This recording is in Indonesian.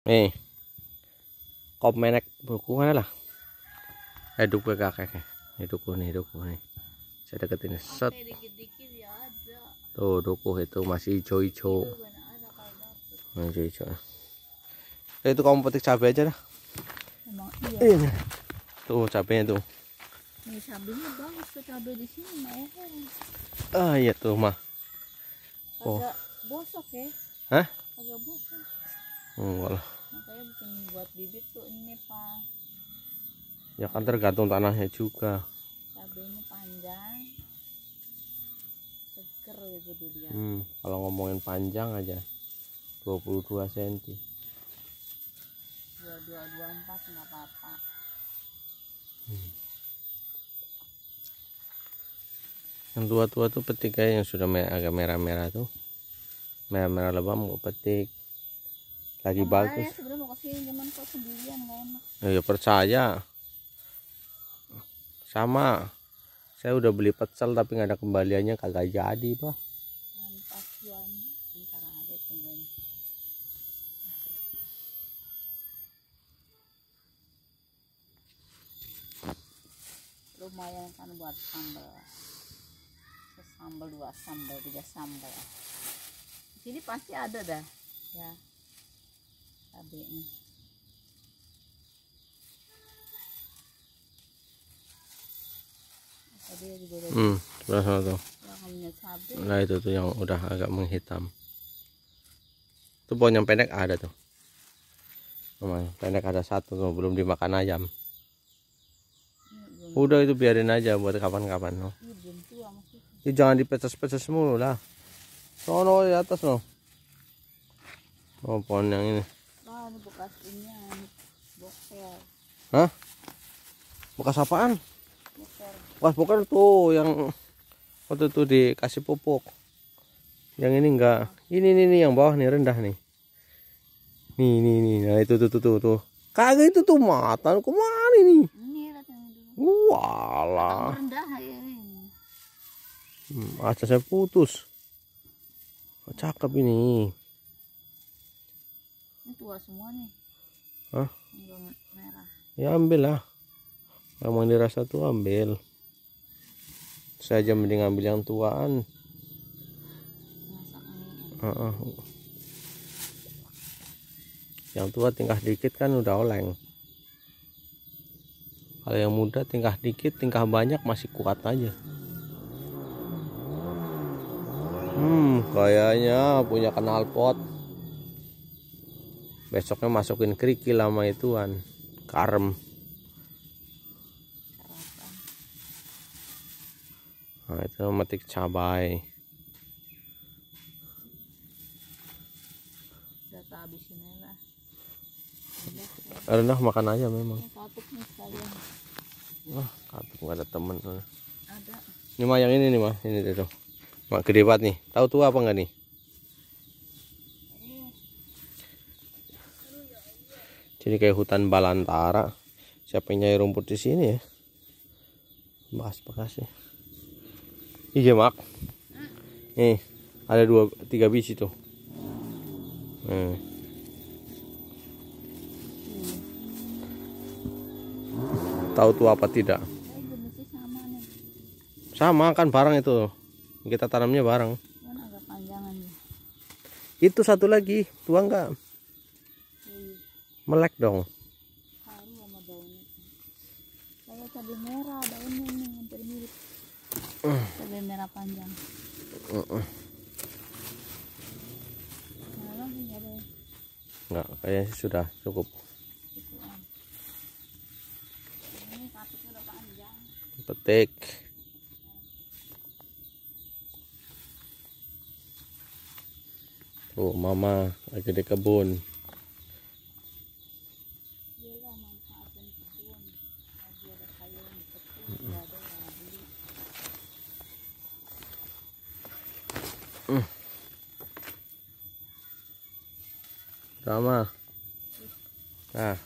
Nih, kop menek buku mana lah? Duku kakek. Ini duku nih. Saya deketin set. Tuh duku itu masih hijau-hijau. Hijau-hijau. Itu kamu petik cabai aja dah. Emang iya. Tuh cabainya tuh. Nih cabainya bagus ke cabai di sini, Iya tuh mah. Agak bosok ya. Hah? Agak bosok. Walah. Makanya bikin buat bibit tuh ini Pak. Ya kan tergantung tanahnya juga. Cabainya panjang, seger gitu dia. Kalau ngomongin panjang aja 22 cm. 22-24 nggak apa-apa. Yang tua-tua tuh petik kayak yang sudah agak merah-merah tuh. Merah-merah lebam kok petik. Lagi bagus. Ya, sebenarnya mau kesini cuman kok sendirian nggak enak. Ya percaya. Sama. Saya udah beli pecel tapi nggak ada kembaliannya, kagak jadi, Pak. Dan pasuan ntar aja tungguin. Lumayan kan buat sambal. Sambal 2 sambal 3 sambal. Di sini pasti ada dah ya cabenya. Tadi juga udah sebelah sana tuh. cabai. Nah itu tuh yang udah agak menghitam. Tuh pohon yang pendek ada tuh. Pendek ada satu tuh, belum dimakan ayam. Udah itu biarin aja buat kapan-kapan no. Ini jangan dipeces-peces mulu lah. Sono di atas no. Oh pohon yang ini. Ini bekas ini boker. Hah? Bekas apaan? Boker. Bekas boker tuh yang waktu itu dikasih pupuk. Yang ini enggak. Ini yang bawah nih rendah nih. Nih. Nah itu tuh. Kagak itu tuh mata kemana nih? Walah. Rendah ya ini. Aca saya putus. Cakep ini. Ini tua semua nih. Hah? Enggak merah. Ya ambil lah. Kalau mau dirasa tuh ambil. Saya aja mending ambil yang tuaan. Masak mie. Yang tua tingkah dikit kan udah oleng. Kalau yang muda tingkah dikit, tingkah banyak masih kuat aja. Kayaknya punya knalpot. Besoknya masukin kerikil sama ituan, karem. Nah itu metik cabai. Udah habisin lah. Rendah makan aja memang. Katuk nih sekalian. Wah, katuk nggak ada temen. Ada. Ini mah yang ini nih mah, ini tuh. Mak gede banget nih. Tahu tua apa enggak nih? Jadi kayak hutan balantara. Siapa yang nyari rumput di sini ya? Bahas bekasnya. Iya mak. Nih ada 2-3 biji tuh. Tahu tua apa tidak? Sama kan barang itu. Kita tanamnya bareng. Kan agak panjangan ya. Itu satu lagi tua enggak? Melek dong. Haru sama daunnya. Kayak cabai merah daunnya ini hampir mirip. Cabai merah panjang. Nah, lagi enggak ada. Enggak, kayaknya sih sudah cukup. Ini katuknya udah panjang. Petik. Tuh mama lagi di kebun. Iyalah manfaatin kebun. Lagi ada sayuran dipetik, enggak ada yang beli. Sama. Nah.